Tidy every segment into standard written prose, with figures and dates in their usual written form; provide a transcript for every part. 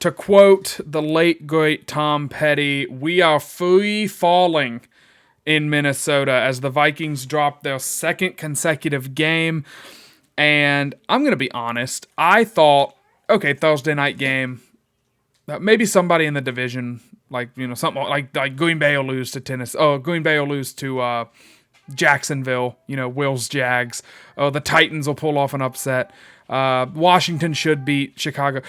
To quote the late great Tom Petty, we are free falling in Minnesota as the Vikings dropped their second consecutive game. And I'm going to be honest, I thought, okay, Thursday night game, maybe somebody in the division, like, something like Green Bay will lose to Tennessee. Oh, Green Bay will lose to Jacksonville, Will's Jags. Oh, the Titans will pull off an upset. Washington should beat Chicago.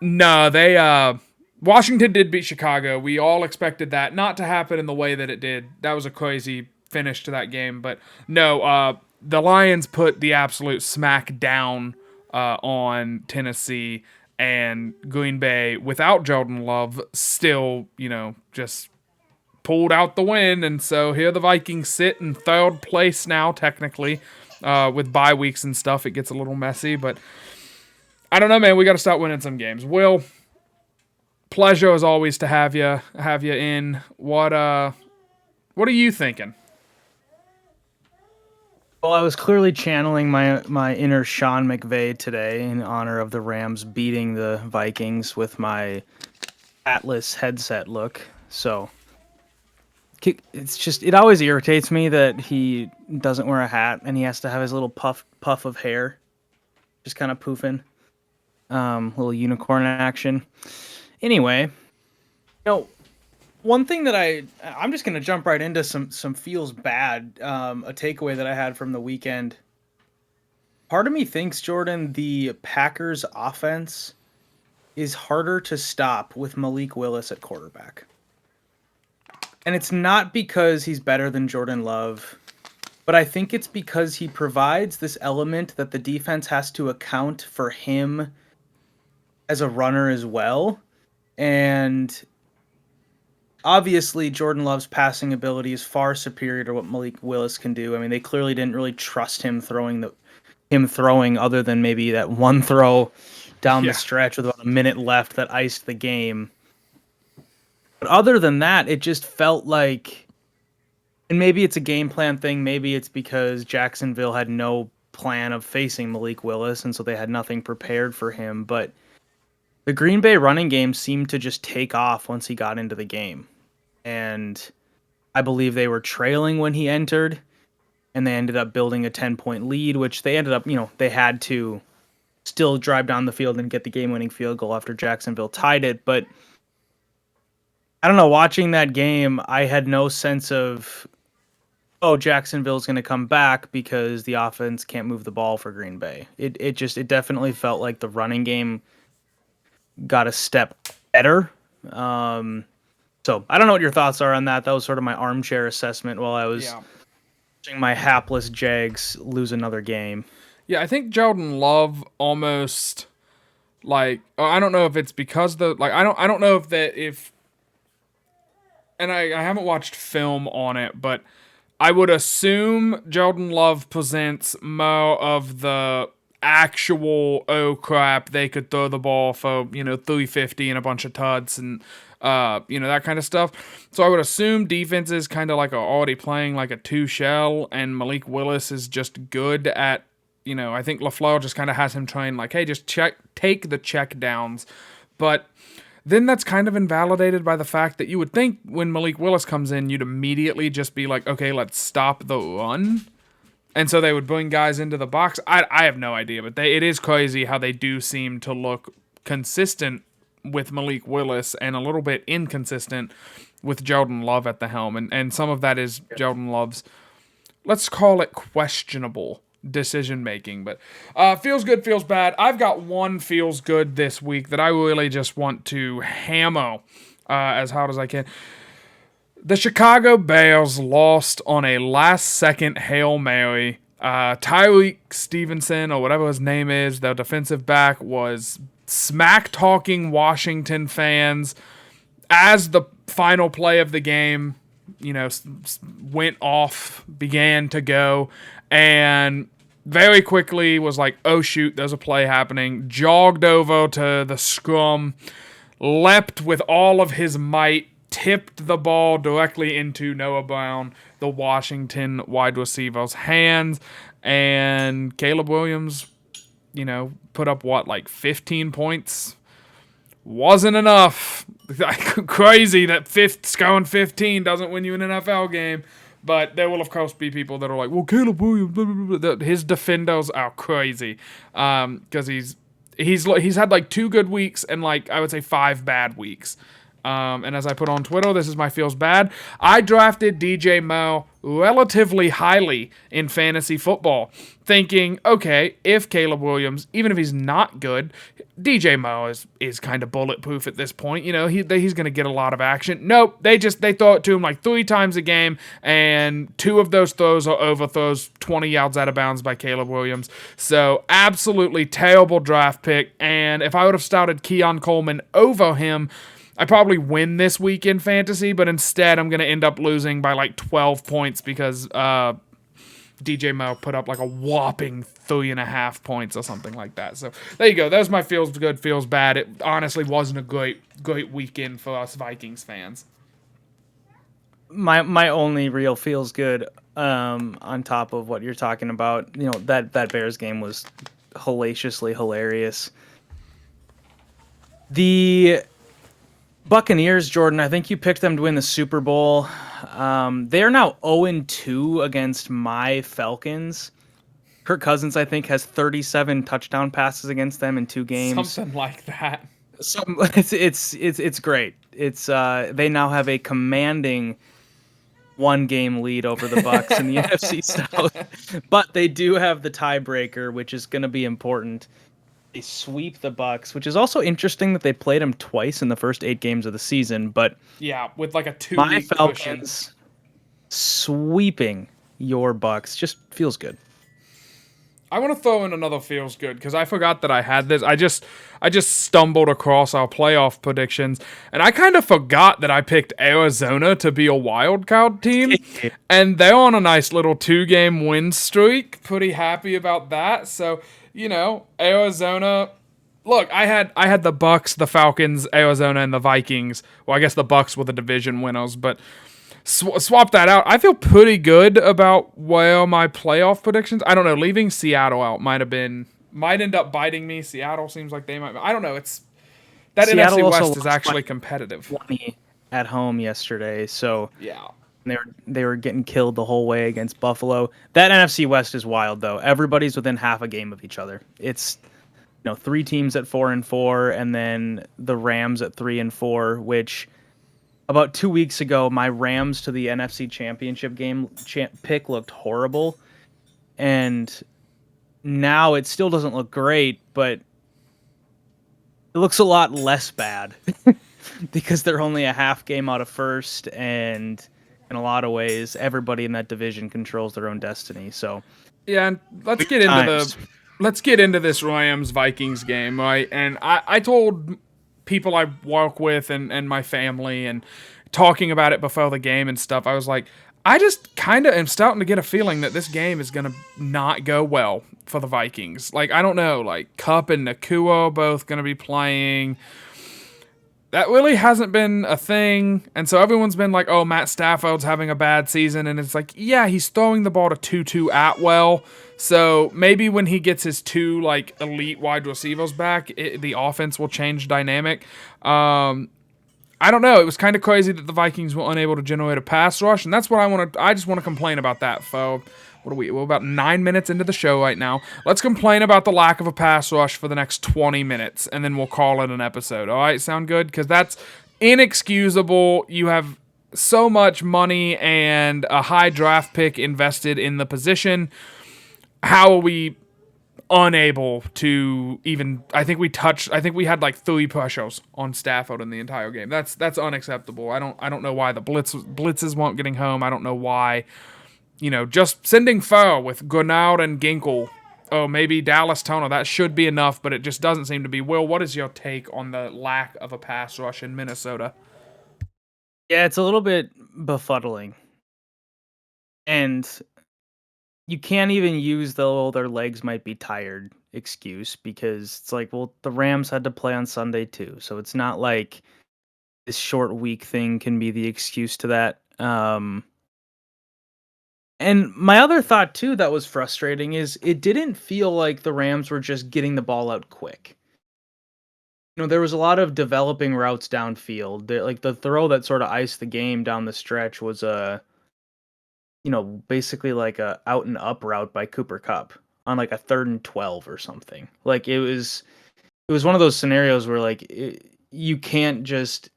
No, Washington did beat Chicago. We all expected that not to happen in the way that it did. That was a crazy finish to that game. But no, the Lions put the absolute smack down on Tennessee, and Green Bay, without Jordan Love, still, just pulled out the win. And so here the Vikings sit in third place now, technically, with bye weeks and stuff. It gets a little messy, but I don't know, man. We got to start winning some games. Will, pleasure as always to have you in. What are you thinking? Well, I was clearly channeling my inner Sean McVay today in honor of the Rams beating the Vikings with my Atlas headset look. So it always irritates me that he doesn't wear a hat and he has to have his little puff of hair just kind of poofing. Little unicorn action. Anyway, one thing that I'm just going to jump right into some feels bad, a takeaway that I had from the weekend. Part of me thinks, Jordan, the Packers offense is harder to stop with Malik Willis at quarterback. And it's not because he's better than Jordan Love, but I think it's because he provides this element that the defense has to account for him as a runner as well. And obviously, Jordan Love's passing ability is far superior to what Malik Willis can do. I mean, they clearly didn't really trust him throwing other than maybe that one throw down the stretch with about a minute left that iced the game. But other than that, it just felt like, and maybe it's a game plan thing, maybe it's because Jacksonville had no plan of facing Malik Willis, and so they had nothing prepared for him, but the Green Bay running game seemed to just take off once he got into the game. And I believe they were trailing when he entered, and they ended up building a 10-point lead, which they ended up, they had to still drive down the field and get the game-winning field goal after Jacksonville tied it. But I don't know, watching that game, I had no sense of, Jacksonville's going to come back because the offense can't move the ball for Green Bay. It definitely felt like the running game got a step better. So I don't know what your thoughts are on that. That was sort of my armchair assessment while I was watching my hapless Jags lose another game. Yeah, I think Jordan Love almost I don't know if it's because I don't know if and I haven't watched film on it, but I would assume Jordan Love presents more of the actual, oh crap, they could throw the ball for 350 and a bunch of tuds and that kind of stuff. So I would assume defenses kind of are already playing like a two shell, and Malik Willis is just good at I think LaFleur just kind of has him trying hey, just take the check downs, but then that's kind of invalidated by the fact that you would think when Malik Willis comes in, you'd immediately just be like, okay, let's stop the run. And so they would bring guys into the box. I have no idea, but it is crazy how they do seem to look consistent with Malik Willis and a little bit inconsistent with Jordan Love at the helm. And some of that is Jordan Love's, let's call it questionable decision-making. But feels good, feels bad. I've got one feels good this week that I really just want to hammer as hard as I can. The Chicago Bears lost on a last-second Hail Mary. Tyreek Stevenson, or whatever his name is, their defensive back, was smack-talking Washington fans as the final play of the game, went off, began to go, and very quickly was like, oh shoot, there's a play happening, jogged over to the scrum, leapt with all of his might, tipped the ball directly into Noah Brown, the Washington wide receiver's hands, and Caleb Williams, put up 15 points, wasn't enough. Crazy that going 15 doesn't win you an NFL game. But there will, of course, be people that are like, well, Caleb Williams, blah, blah, blah. His defenders are crazy. Because he's had like 2 good weeks and like, I would say 5 bad weeks. And as I put on Twitter, this is my feels bad. I drafted DJ Moore relatively highly in fantasy football, thinking, okay, if Caleb Williams, even if he's not good, DJ Moore is kind of bulletproof at this point. You know, he's going to get a lot of action. Nope, they throw it to him like 3 times a game, and 2 of those throws are overthrows 20 yards out of bounds by Caleb Williams. So absolutely terrible draft pick. And if I would have started Keon Coleman over him, I probably win this week in fantasy, but instead I'm going to end up losing by like 12 points because DJ Moore put up like a whopping 3.5 points or something like that. So there you go. That was my feels good, feels bad. It honestly wasn't a great weekend for us Vikings fans. My only real feels good on top of what you're talking about, that Bears game was hellaciously hilarious. The Buccaneers, Jordan, I think you picked them to win the Super Bowl. They are now 0-2 against my Falcons. Kirk Cousins, I think, has 37 touchdown passes against them in 2 games. Something like that. It's great. It's they now have a commanding 1-game lead over the Bucs in the NFC South, but they do have the tiebreaker, which is going to be important. They sweep the Bucs, which is also interesting that they played them twice in the first 8 games of the season. But yeah, with like a 2-week my cushion. Falcons sweeping your Bucs just feels good. I want to throw in another feels good because I forgot that I had this. I just stumbled across our playoff predictions, and I kind of forgot that I picked Arizona to be a wild card team, and they're on a nice little 2-game win streak. Pretty happy about that. So Arizona. Look, I had the Bucks, the Falcons, Arizona, and the Vikings. Well, I guess the Bucks were the division winners, but swap that out. I feel pretty good about my playoff predictions. I don't know. Leaving Seattle out might end up biting me. Seattle seems like they might. I don't know. It's that Seattle NFC also West is actually competitive. 20 at home yesterday, so Yeah. they were getting killed the whole way against Buffalo. That NFC West is wild though. Everybody's within half a game of each other. It's 3 teams at 4-4, and then the Rams at 3-4, which about 2 weeks ago, my Rams to the NFC Championship game pick looked horrible, and now it still doesn't look great, but it looks a lot less bad because they're only a half game out of first, and in a lot of ways, everybody in that division controls their own destiny. So yeah, and let's get into this Rams Vikings game, right? And I told people I work with and my family and talking about it before the game and stuff, I was like, I just kind of am starting to get a feeling that this game is going to not go well for the Vikings. Like, I don't know, like Kupp and Nakua both going to be playing. That really hasn't been a thing. And so everyone's been like, oh, Matt Stafford's having a bad season. And it's like, yeah, he's throwing the ball to Tutu Atwell. So maybe when he gets his 2 like elite wide receivers back, the offense will change dynamic. I don't know. It was kind of crazy that the Vikings were unable to generate a pass rush, and that's what I just want to complain about that. So, we're about 9 minutes into the show right now. Let's complain about the lack of a pass rush for the next 20 minutes, and then we'll call it an episode. All right, sound good? Because that's inexcusable. You have so much money and a high draft pick invested in the position. How are we unable to even? I think we had like 3 pressures on Stafford in the entire game. That's unacceptable. I don't know why the blitzes weren't getting home. I don't know why. Just sending Farrell with Grenard and Ginkel. Oh, maybe Dallas Turner. That should be enough, but it just doesn't seem to be. Will, what is your take on the lack of a pass rush in Minnesota? Yeah, it's a little bit befuddling, and you can't even use their legs might be tired excuse, because it's like, well, the Rams had to play on Sunday too. So it's not like this short week thing can be the excuse to that. And my other thought too that was frustrating is it didn't feel like the Rams were just getting the ball out quick. there was a lot of developing routes downfield. Like the throw that sort of iced the game down the stretch was basically like a out and up route by Cooper Cup on like a 3rd and 12 or something. Like it was one of those scenarios where like you can't just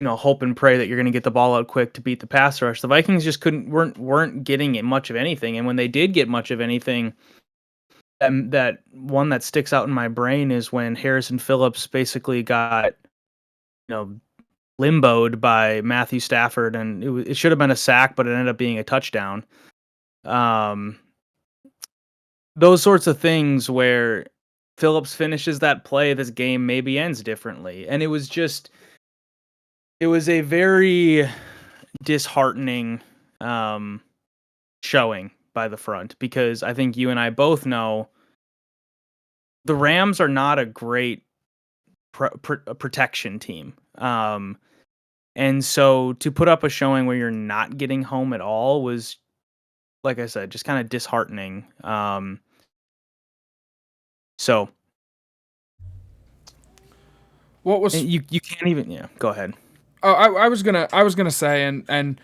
hope and pray that you're going to get the ball out quick to beat the pass rush. The Vikings just weren't getting it much of anything, and when they did get much of anything, that one that sticks out in my brain is when Harrison Phillips basically got you know limboed by Matthew Stafford, and it should have been a sack, but it ended up being a touchdown. Um, those sorts of things where Phillips finishes that play, this game maybe ends differently, and it was a very disheartening showing by the front, because I think you and I both know the Rams are not a great protection team. And so to put up a showing where you're not getting home at all was, like I said, just kind of disheartening. So What was you can't even, yeah, go ahead. I was gonna say, and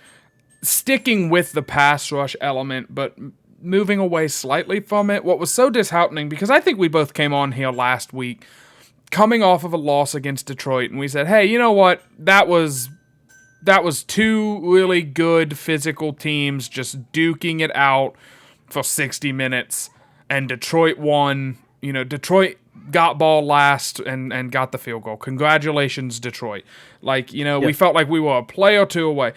sticking with the pass rush element, but moving away slightly from it. What was so disheartening, because I think we both came on here last week coming off of a loss against Detroit, and we said, hey, you know what? That was two really good physical teams just duking it out for 60 minutes, and Detroit won. Detroit got ball last and got the field goal. Congratulations, Detroit. We Yep. felt like we were a play or two away.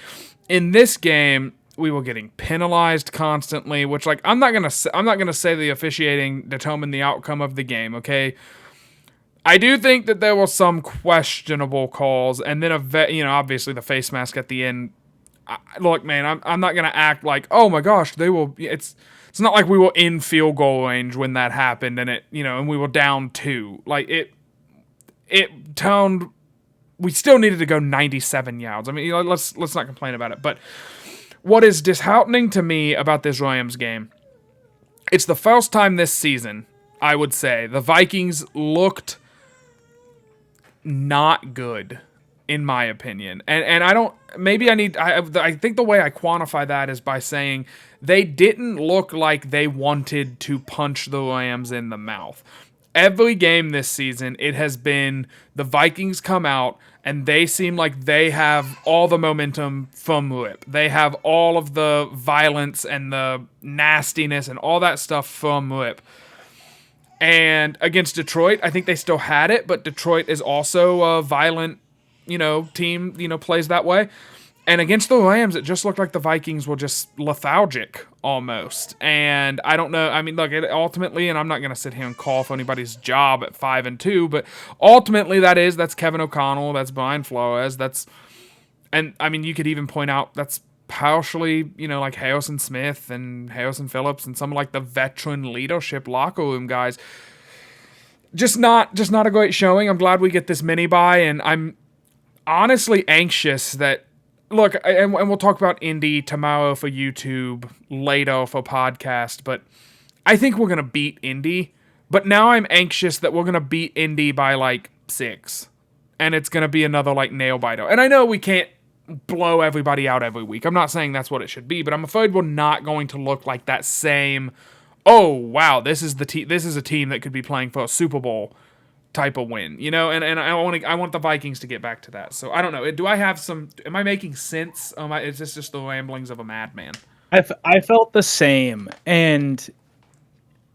In this game, we were getting penalized constantly, which, like, I'm not gonna say the officiating determined the outcome of the game. Okay, I do think that there were some questionable calls, and then obviously the face mask at the end. Look, man, I'm not gonna act like, oh my gosh, they will. It's not like we were in field goal range when that happened, and we were down two. Like it turned. We still needed to go 97 yards. I mean, let's not complain about it. But what is disheartening to me about this Rams game? It's the first time this season, I would say, the Vikings looked not good, in my opinion. And I don't, maybe I think the way I quantify that is by saying they didn't look like they wanted to punch the Rams in the mouth. Every game this season, it has been the Vikings come out and they seem like they have all the momentum from Rip. They have all of the violence and the nastiness and all that stuff from Rip. And against Detroit, I think they still had it, but Detroit is also a violent, team, plays that way. And against the Rams, it just looked like the Vikings were just lethargic almost. And I don't know. I mean, look, ultimately, and I'm not going to sit here and call for anybody's job at 5-2, but ultimately that's Kevin O'Connell, that's Brian Flores, and I mean, you could even point out that's partially, like Harrison Smith and Harrison Phillips and some like the veteran leadership locker room guys. Just not a great showing. I'm glad we get this mini bye, and I'm honestly anxious that look, and we'll talk about Indy tomorrow for YouTube, later for podcast, but I think we're gonna beat Indy. But now I'm anxious that we're gonna beat Indy by like 6, and it's gonna be another like nail biter. And I know we can't blow everybody out every week. I'm not saying that's what it should be, but I'm afraid we're not going to look like that same. Oh wow, this is a team that could be playing for a Super Bowl type of win, and I want the Vikings to get back to that. So I don't know. Am I making sense? Is this just the ramblings of a madman? I felt the same, and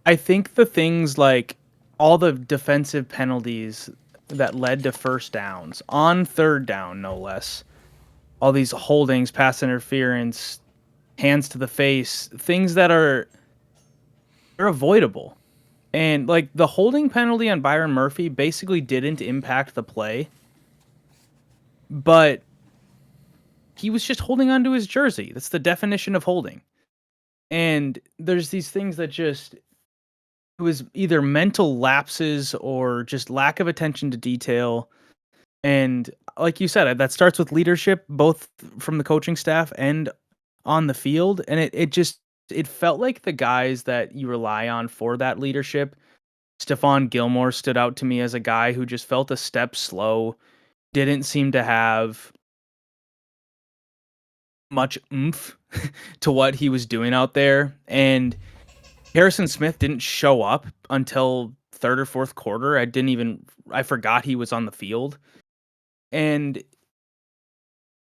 I think the things like all the defensive penalties that led to first downs on 3rd down, no less, all these holdings, pass interference, hands to the face, things that they're avoidable. And like the holding penalty on Byron Murphy basically didn't impact the play, but he was just holding onto his jersey. That's the definition of holding. And there's these things that just, it was either mental lapses or just lack of attention to detail. And like you said, that starts with leadership, both from the coaching staff and on the field. And it felt like the guys that you rely on for that leadership Stephon Gilmore stood out to me as a guy who just felt a step slow, didn't seem to have much oomph to what he was doing out there. And Harrison Smith didn't show up until third or fourth quarter. I forgot he was on the field. And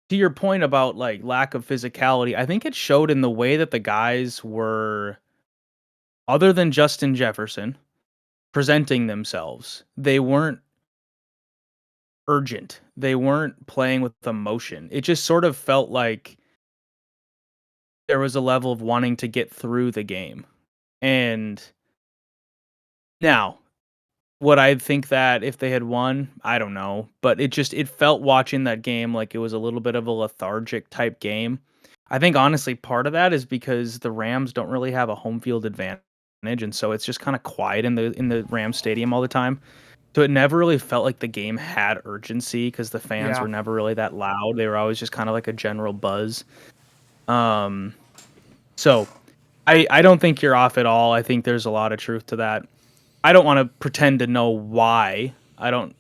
to your point about like lack of physicality, I think it showed in the way that the guys were, other than Justin Jefferson, presenting themselves. They weren't urgent. They weren't playing with emotion. It just sort of felt like there was a level of wanting to get through the game. And now, would I think that if they had won? I don't know, but it felt watching that game like it was a little bit of a lethargic type game. I think honestly part of that is because the Rams don't really have a home field advantage, and so it's just kind of quiet in the Rams stadium all the time. So it never really felt like the game had urgency because the fans Yeah. were never really that loud. They were always just kind of like a general buzz. Um, so I don't think you're off at all. I think there's a lot of truth to that. I don't want to pretend to know why. I don't,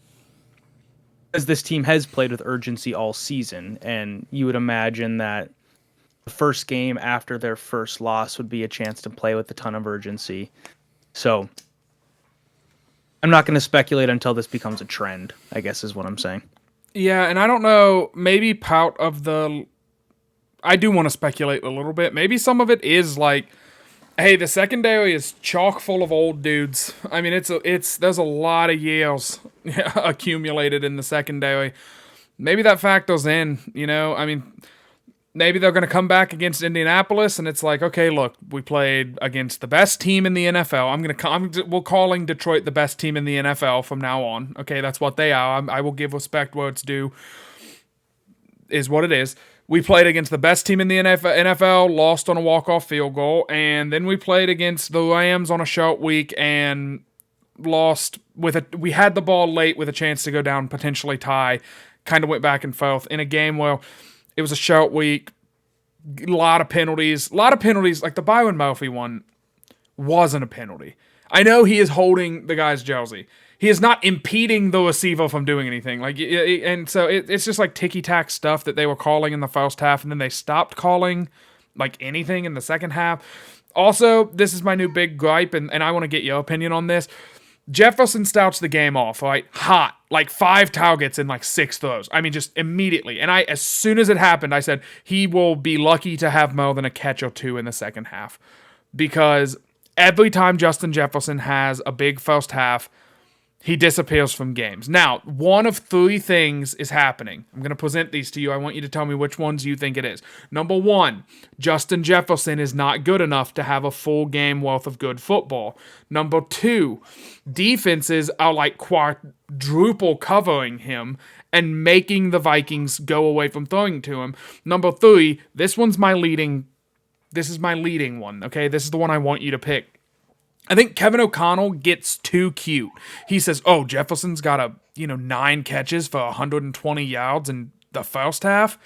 because this team has played with urgency all season, and you would imagine that the first game after their first loss would be a chance to play with a ton of urgency. So I'm not going to speculate until this becomes a trend, I guess is what I'm saying. Yeah, and I don't know, maybe part of the I do want to speculate a little bit. Maybe some of it is like, hey, the secondary is chock full of old dudes. I mean, there's a lot of years accumulated in the secondary. Maybe that factors in, you know. I mean, maybe they're going to come back against Indianapolis, and it's like, okay, look, we played against the best team in the NFL. We're calling Detroit the best team in the NFL from now on. Okay, that's what they are. I will give respect where it's due. Is what it is. We played against the best team in the NFL, lost on a walk-off field goal, and then we played against the Rams on a short week and lost we had the ball late with a chance to go down, potentially tie. Kind of went back and forth in a game where it was a short week, a lot of penalties. Like the Byron Murphy one wasn't a penalty. I know he is holding the guy's jersey. He is not impeding the receiver from doing anything. And so it's just like ticky-tack stuff that they were calling in the first half, and then they stopped calling like anything in the second half. Also, this is my new big gripe, and I want to get your opinion on this. Jefferson starts the game off, right? Hot. Like 5 targets and like 6 throws. I mean, just immediately. And as soon as it happened, I said, he will be lucky to have more than a catch or 2 in the second half. Because every time Justin Jefferson has a big first half, he disappears from games. Now, one of 3 things is happening. I'm going to present these to you. I want you to tell me which ones you think it is. Number 1, Justin Jefferson is not good enough to have a full game worth of good football. Number 2, defenses are like quadruple covering him and making the Vikings go away from throwing to him. Number 3, this is my leading one, okay? This is the one I want you to pick. I think Kevin O'Connell gets too cute. He says, "Oh, Jefferson's got 9 catches for 120 yards in the first half.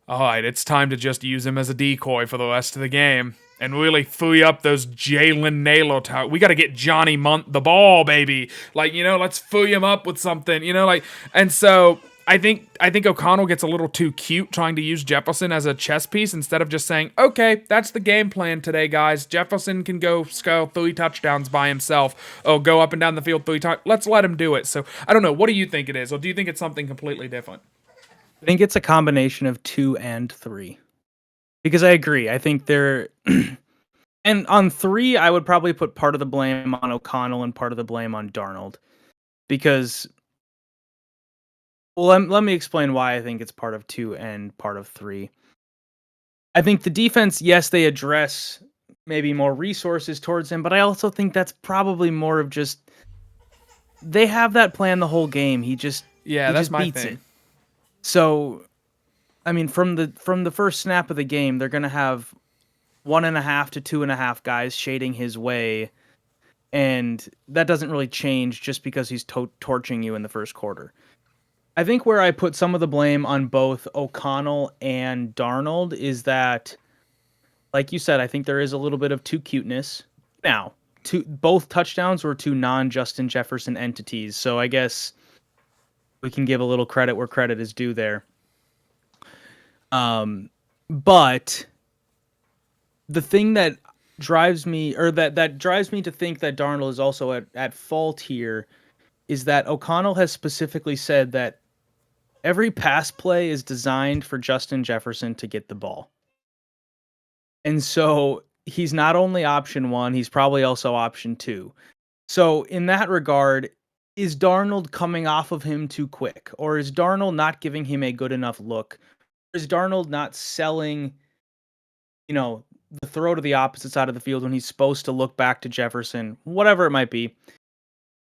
All right, it's time to just use him as a decoy for the rest of the game and really free up those Jalen Naylor talent. We got to get Johnny Munt the ball, baby. Let's free him up with something, And so I think O'Connell gets a little too cute trying to use Jefferson as a chess piece instead of just saying, okay, that's the game plan today, guys. Jefferson can go score 3 touchdowns by himself or go up and down the field 3 times. Let's let him do it. So I don't know. What do you think it is? Or do you think it's something completely different? I think it's a combination of 2 and 3. Because I agree. I think they're and on 3, I would probably put part of the blame on O'Connell and part of the blame on Darnold. Because let me explain why I think it's part of 2 and part of 3. I think the defense, yes, they address maybe more resources towards him, but I also think that's probably more of just they have that plan the whole game. He just That's my beats thing. it. So, I mean, from the first snap of the game, they're gonna have 1.5 to 2.5 guys shading his way, and that doesn't really change just because he's torching you in the first quarter. I think where I put some of the blame on both O'Connell and Darnold is that, like you said, I think there is a little bit of too cuteness. Now, both touchdowns were to non-Justin Jefferson entities. So I guess we can give a little credit where credit is due there. But the thing that drives me, or that drives me to think that Darnold is also at fault here, is that O'Connell has specifically said that every pass play is designed for Justin Jefferson to get the ball. And so he's not only option one, he's probably also option two. So in that regard, is Darnold coming off of him too quick? Or is Darnold not giving him a good enough look? Or is Darnold not selling, the throw to the opposite side of the field when he's supposed to look back to Jefferson? Whatever it might be.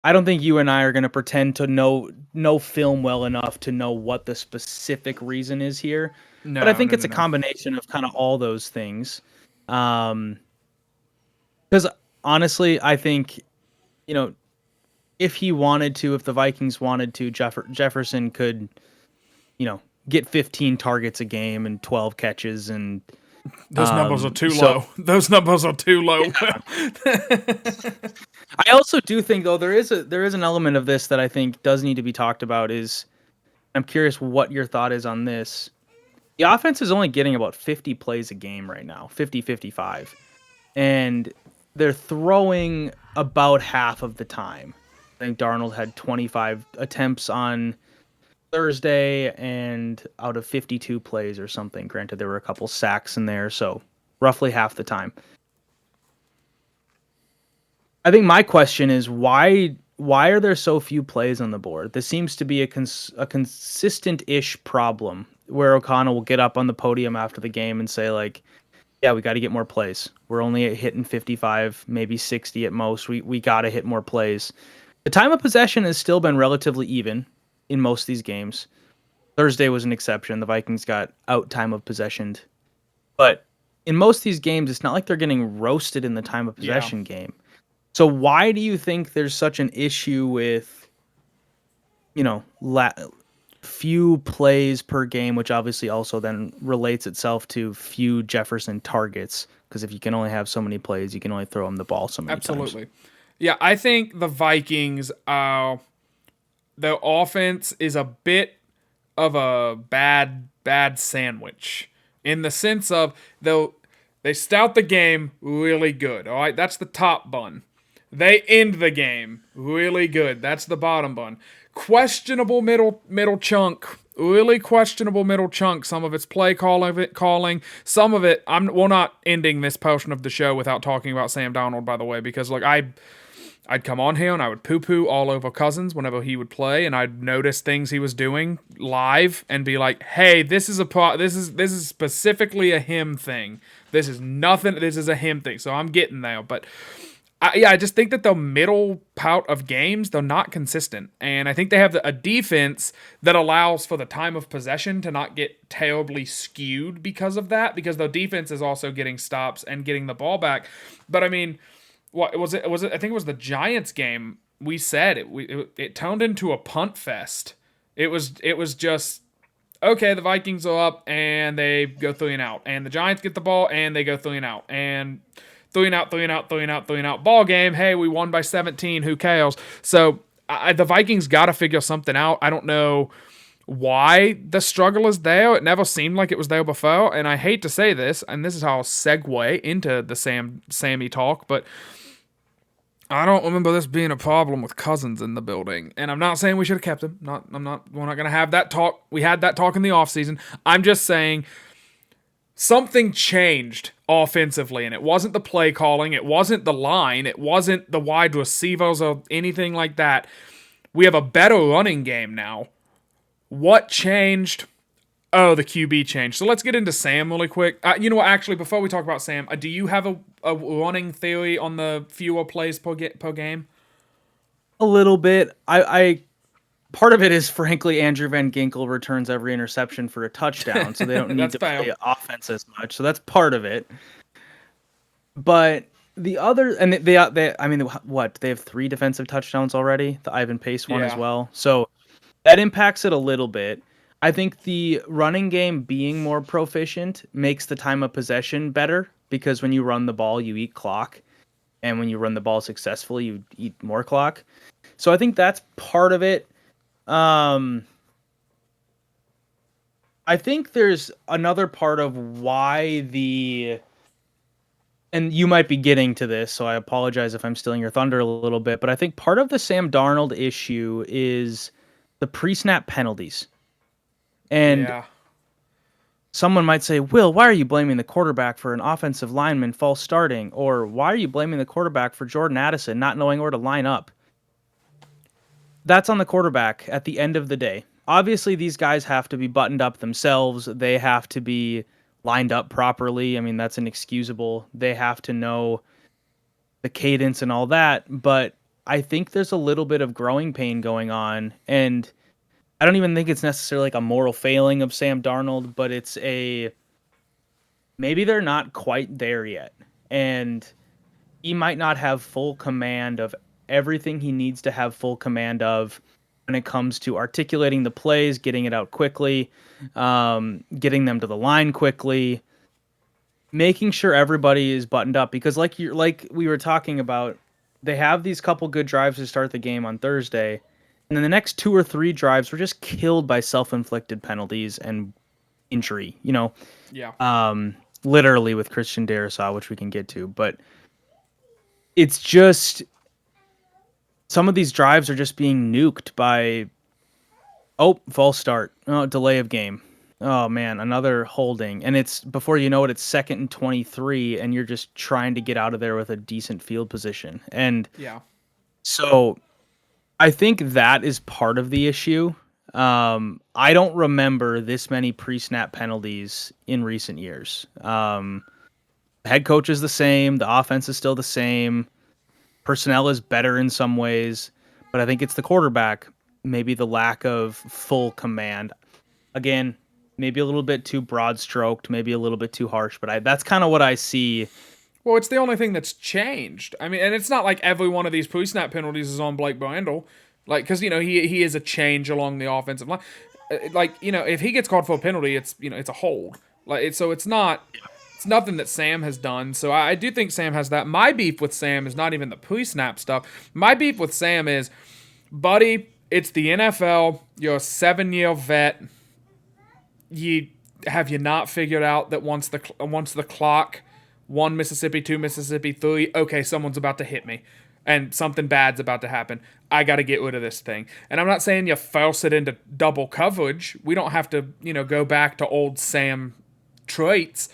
I don't think you and I are going to pretend to know film well enough to know what the specific reason is here. But I No, think no, it's no, a no. combination of kind of all those things. Because honestly, I think, if he wanted to, if the Vikings wanted to, Jefferson could, get 15 targets a game and 12 catches. And Those numbers are too so low. Those numbers are too low. yeah. I also do think, though, there is an element of this that I think does need to be talked about. Is I'm curious what your thought is on this. The offense is only getting about 50 plays a game right now, 50, 55. And they're throwing about half of the time. I think Darnold had 25 attempts on Thursday and out of 52 plays or something. Granted, there were a couple sacks in there, so roughly half the time. I think my question is why are there so few plays on the board? This seems to be a consistent-ish problem where O'Connell will get up on the podium after the game and say, like, yeah, we got to get more plays. We're only hitting 55, maybe 60 at most. We got to hit more plays. The time of possession has still been relatively even in most of these games. Thursday was an exception. The Vikings got out time of possessioned. But in most of these games, it's not like they're getting roasted in the time of Yeah, possession game. So why do you think there's such an issue with, few plays per game, which obviously also then relates itself to few Jefferson targets? Because if you can only have so many plays, you can only throw him the ball so many times. absolutely. Yeah, I think the Vikings, the offense is a bit of a bad sandwich in the sense of they start the game really good. All right, that's the top bun. They end the game really good. That's the bottom bun. Questionable middle chunk. Really questionable middle chunk. Some of it's play calling. Some of it. We're not ending this portion of the show without talking about Sam Darnold, by the way, because look, I'd come on here and I would poo-poo all over Cousins whenever he would play, and I'd notice things he was doing live and be like, "Hey, this is specifically a him thing. This is nothing. This is a him thing." So I'm getting there, but I just think that the middle part of games, they're not consistent. And I think they have a defense that allows for the time of possession to not get terribly skewed because of that, because the defense is also getting stops and getting the ball back. But I mean, what was it? I think it was the Giants game. We said it turned into a punt fest. It was just, okay, the Vikings are up and they go 3 and out. And the Giants get the ball and they go 3 and out. And 3 and out, 3 and out, 3 and out, 3 and out. Ball game. Hey, we won by 17. Who cares? So the Vikings got to figure something out. I don't know why the struggle is there. It never seemed like it was there before. And I hate to say this, and this is how I'll segue into the Sammy talk, but I don't remember this being a problem with Cousins in the building. And I'm not saying we should have kept him. We're not going to have that talk. We had that talk in the offseason. I'm just saying something changed offensively, and it wasn't the play calling, it wasn't the line, it wasn't the wide receivers or anything like that. We have a better running game now. What changed? Oh, the QB changed. So let's get into Sam really quick. You know what? Actually, before we talk about Sam, do you have a running theory on the fewer plays per game? A little bit. I part of it is, frankly, Andrew Van Ginkel returns every interception for a touchdown, so they don't need That's to fair. play offense as much. So that's part of it. But the other, and I mean, what, they have 3 defensive touchdowns already. The Ivan Pace one as Yeah, well. So that impacts it a little bit. I think the running game being more proficient makes the time of possession better because when you run the ball, you eat clock. and when you run the ball successfully, you eat more clock. So I think that's part of it. Um, I think there's another part of why and you might be getting to this, so I apologize if I'm stealing your thunder a little bit, but I think part of the Sam Darnold issue is the pre-snap penalties. And Yeah. someone might say, Will, why are you blaming the quarterback for an offensive lineman false starting? Or why are you blaming the quarterback for Jordan Addison not knowing where to line up? That's on the quarterback at the end of the day. Obviously, these guys have to be buttoned up themselves. They have to be lined up properly. I mean, that's inexcusable. They have to know the cadence and all that. But I think there's a little bit of growing pain going on. And I don't even think it's necessarily like a moral failing of Sam Darnold, but it's a maybe they're not quite there yet. And he might not have full command of everything he needs to have full command of when it comes to articulating the plays, getting it out quickly, getting them to the line quickly, making sure everybody is buttoned up. Because like we were talking about, they have these couple good drives to start the game on Thursday, and then the next two or three drives were just killed by self-inflicted penalties and injury. Yeah. Literally with Christian Darrisaw, which we can get to, but it's just some of these drives are just being nuked by false start, delay of game. Oh man, another holding, and it's before you know it, it's 2nd and 23, and you're just trying to get out of there with a decent field position. And Yeah. so I think that is part of the issue. I don't remember this many pre-snap penalties in recent years. The head coach is the same, the offense is still the same. Personnel is better in some ways, but I think it's the quarterback, maybe the lack of full command. Again, maybe a little bit too broad stroked, maybe a little bit too harsh, but that's kind of what I see. Well, it's the only thing that's changed. I mean, and it's not like every one of these pre-snap penalties is on Blake Brandel, like because he is a change along the offensive line. Like if he gets called for a penalty, it's a hold. So it's nothing that Sam has done. So I do think Sam has that. My beef with Sam is not even the pre-snap stuff. My beef with Sam is, buddy, it's the NFL. You're a 7-year vet. You not figured out that once the clock, 1 Mississippi, 2 Mississippi, 3, okay, someone's about to hit me and something bad's about to happen. I got to get rid of this thing. And I'm not saying you force it into double coverage. We don't have to, go back to old Sam traits.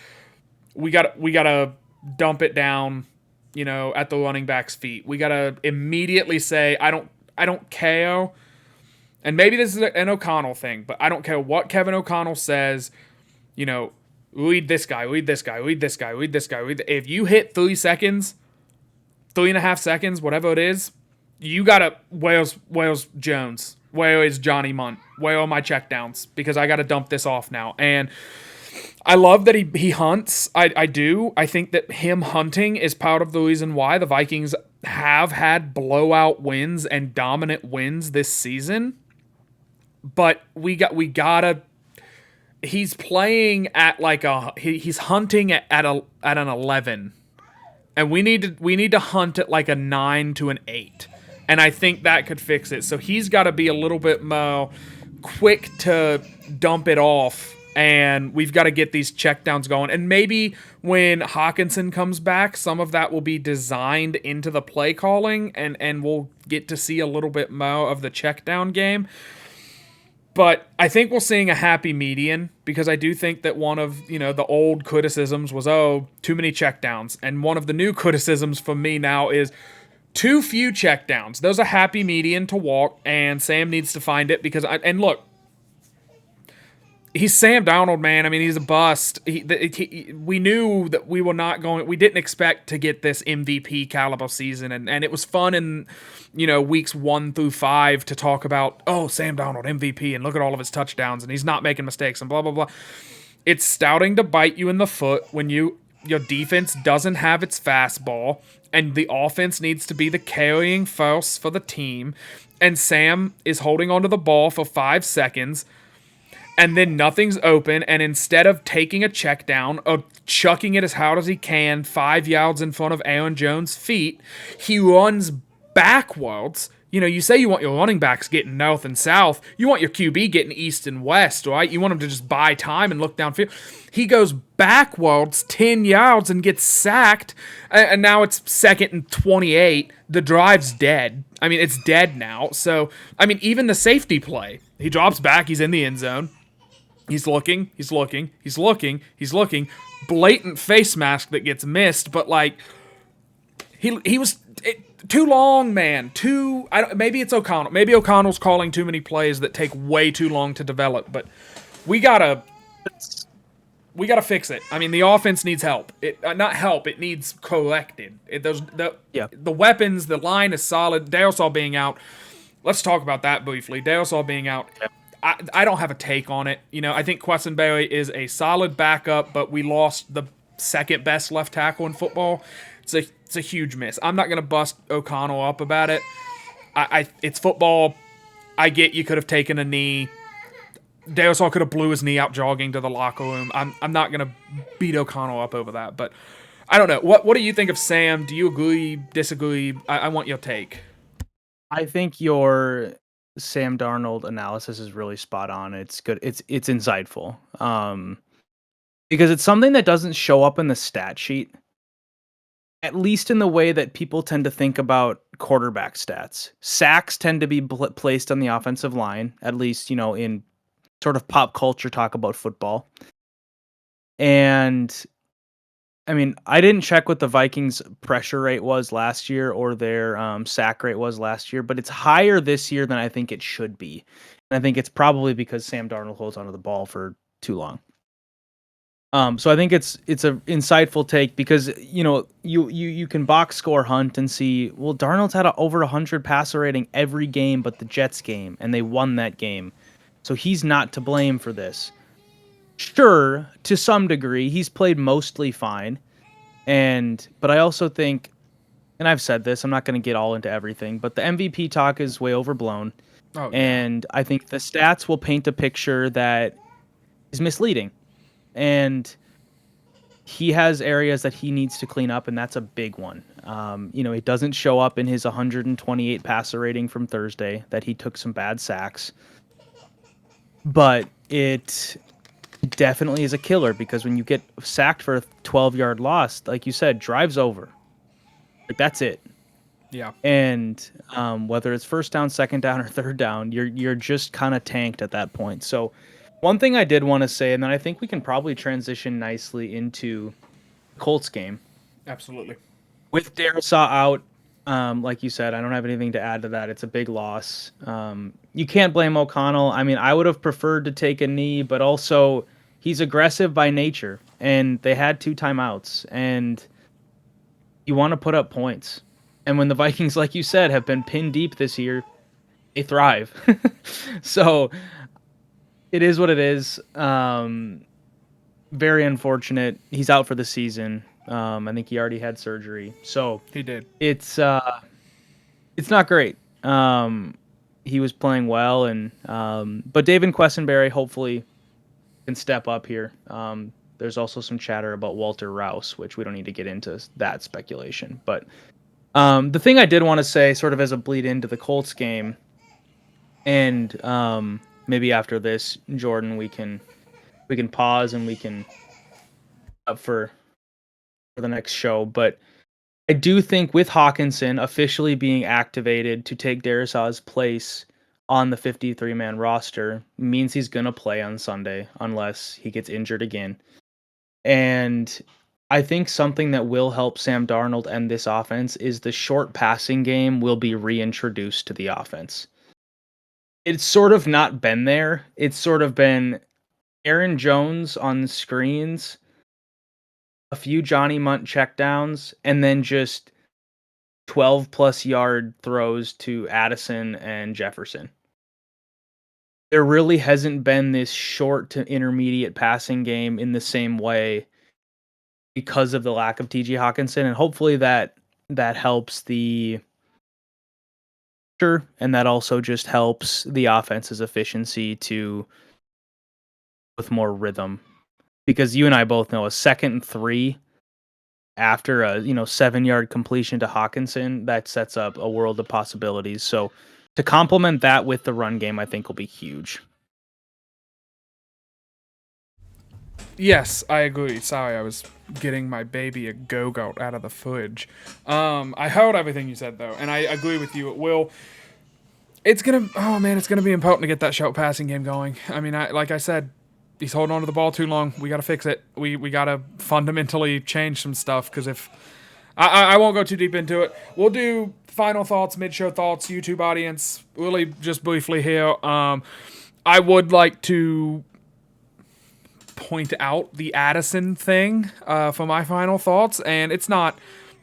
We got to dump it down, at the running back's feet. We got to immediately say, I don't care. And maybe this is an O'Connell thing, but I don't care what Kevin O'Connell says. Read this guy, read this guy, read this guy, read this guy. If you hit 3 seconds, 3.5 seconds, whatever it is, you gotta. Where's Jones? Where is Johnny Munt? Where are my checkdowns? Because I gotta dump this off now. And I love that he hunts. I do. I think that him hunting is part of the reason why the Vikings have had blowout wins and dominant wins this season. But we gotta. He's playing at he's hunting at an 11, and we need to hunt at like a 9 to an 8, and I think that could fix it. So he's got to be a little bit more quick to dump it off, and we've got to get these checkdowns going. And maybe when Hawkinson comes back, some of that will be designed into the play calling, and we'll get to see a little bit more of the checkdown game. But I think we're seeing a happy median, because I do think that one of, the old criticisms was, too many checkdowns. And one of the new criticisms for me now is too few checkdowns. There's a happy median to walk, and Sam needs to find it and look, he's Sam Darnold, man. I mean, he's a bust. We knew that we didn't expect to get this MVP caliber season, and it was fun in, weeks 1 through 5 to talk about, Sam Darnold, MVP, and look at all of his touchdowns, and he's not making mistakes, and blah, blah, blah. It's starting to bite you in the foot when your defense doesn't have its fastball, and the offense needs to be the carrying force for the team, and Sam is holding onto the ball for 5 seconds, and then nothing's open, and instead of taking a check down, of chucking it as hard as he can 5 yards in front of Aaron Jones' feet, he runs backwards. You know, you say you want your running backs getting north and south. You want your QB getting east and west, right? You want him to just buy time and look downfield. He goes backwards 10 yards and gets sacked, and now it's 2nd and 28. The drive's dead. I mean, it's dead now. So, I mean, even the safety play, he drops back, he's in the end zone. He's looking, he's looking, he's looking, he's looking. Blatant face mask that gets missed, but like he was too long, man. Maybe it's O'Connell. Maybe O'Connell's calling too many plays that take way too long to develop. But we gotta we gotta fix it. I mean, the offense needs help. Not help. It needs corrected. Yeah. The weapons, the line is solid. Dalesaw being out. Let's talk about that briefly. Dalesaw being out. I don't have a take on it. You know, I think Quessenberry is a solid backup, but we lost the second best left tackle in football. It's a huge miss. I'm not gonna bust O'Connell up about it. It's football. I get you could have taken a knee. Dalesaw could have blew his knee out jogging to the locker room. I'm not gonna beat O'Connell up over that, but I don't know. What do you think of Sam? Do you agree? Disagree? I want your take. I think your Sam Darnold analysis is really spot on. It's good. It's insightful. Because it's something that doesn't show up in the stat sheet, at least in the way that people tend to think about quarterback stats. Sacks tend to be placed on the offensive line, at least, in sort of pop culture talk about football. And I mean, I didn't check what the Vikings pressure rate was last year or their sack rate was last year, but it's higher this year than I think it should be. And I think it's probably because Sam Darnold holds onto the ball for too long. So I think it's a insightful take because you can box score hunt and see, well, Darnold's had over 100 passer rating every game but the Jets game, and they won that game, so he's not to blame for this. Sure, to some degree, he's played mostly fine, but I also think, and I've said this, I'm not going to get all into everything, but the MVP talk is way overblown, Oh, yeah. and I think the stats will paint a picture that is misleading. And he has areas that he needs to clean up, and that's a big one. It doesn't show up in his 128 passer rating from Thursday that he took some bad sacks. But it definitely is a killer because when you get sacked for a 12-yard loss, like you said, drive's over. Like, that's it. Yeah. And whether it's first down, second down, or third down, you're just kind of tanked at that point. So one thing I did want to say, and then I think we can probably transition nicely into the Colts game. Absolutely. With Darisaw out, like you said, I don't have anything to add to that. It's a big loss. You can't blame O'Connell. I mean, I would have preferred to take a knee, but also he's aggressive by nature, and they had 2 timeouts, and you want to put up points. And when the Vikings, like you said, have been pinned deep this year, they thrive. So it is what it is. Very unfortunate. He's out for the season. I think he already had surgery. So He did. it's not great. He was playing well, but David Quessenberry hopefully can step up here. There's also some chatter about Walter Rouse, which we don't need to get into that speculation. But the thing I did want to say, sort of as a bleed into the Colts game, and maybe after this, Jordan, we can pause and we can up for the next show. But I do think with Hawkinson officially being activated to take Darisaw's place on the 53-man roster means he's going to play on Sunday unless he gets injured again. And I think something that will help Sam Darnold and this offense is the short passing game will be reintroduced to the offense. It's sort of not been there. It's sort of been Aaron Jones on screens, a few Johnny Munt checkdowns, and then just 12-plus yard throws to Addison and Jefferson. There really hasn't been this short to intermediate passing game in the same way because of the lack of TJ Hawkinson, and hopefully that helps the and that also just helps the offense's efficiency to with more rhythm. Because you and I both know a 2nd and 3 after a 7-yard completion to Hawkinson, that sets up a world of possibilities. So to complement that with the run game, I think will be huge. Yes, I agree. Sorry, I was getting my baby a go-gurt out of the fridge. I heard everything you said though, and I agree with you. It will. It's gonna. Oh man, it's gonna be important to get that short passing game going. I mean, like I said, he's holding on to the ball too long. We gotta fix it. We gotta fundamentally change some stuff because if I won't go too deep into it. We'll do final thoughts, mid-show thoughts, YouTube audience, really just briefly here. I would like to point out the Addison thing for my final thoughts, and it's not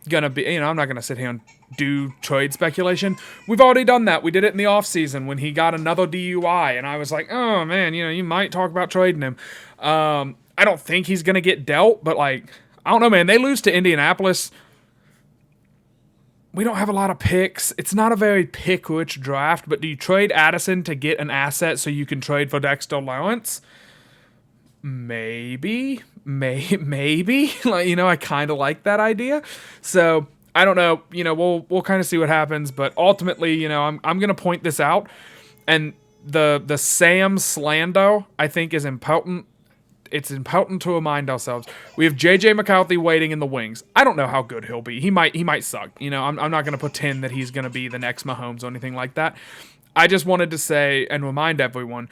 gonna be, I'm not gonna sit here and do trade speculation. We've already done that. We did it in the offseason when he got another DUI, and I was like, oh man, you might talk about trading him. I don't think he's gonna get dealt, but like, I don't know, man. They lose to Indianapolis. We don't have a lot of picks. It's not a very pick-rich draft, but do you trade Addison to get an asset so you can trade for Dexter Lawrence? Maybe. Like, I kind of like that idea. So I don't know. We'll kind of see what happens. But ultimately, I'm gonna point this out, and the Sam slander I think is important. It's important to remind ourselves. We have J.J. McCarthy waiting in the wings. I don't know how good he'll be. He might suck. I'm not going to pretend that he's going to be the next Mahomes or anything like that. I just wanted to say and remind everyone,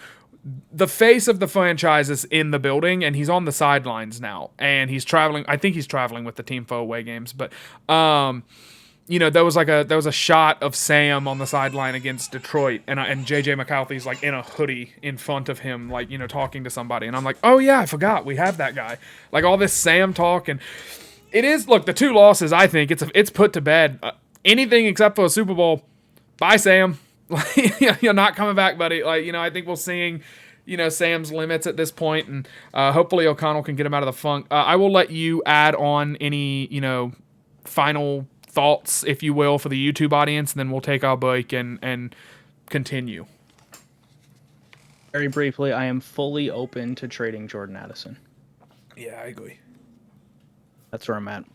the face of the franchise is in the building, and he's on the sidelines now. And he's traveling. I think he's traveling with the team for away games. But there was a shot of Sam on the sideline against Detroit, and JJ McCarthy's like in a hoodie in front of him, like talking to somebody, and I'm like, oh yeah, I forgot we have that guy. Like all this Sam talk, and it is look the 2 losses. I think it's put to bed. Anything except for a Super Bowl. Bye, Sam. You're not coming back, buddy. I think we're seeing Sam's limits at this point, and hopefully O'Connell can get him out of the funk. I will let you add on any final thoughts, if you will, for the YouTube audience, and then we'll take our break and continue. Very briefly, I am fully open to trading Jordan Addison. Yeah, I agree. That's where I'm at.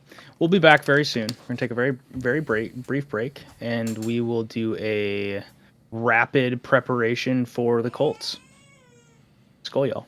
We'll be back very soon. We're going to take a very brief break, and we will do a rapid preparation for the Colts. Skol, y'all.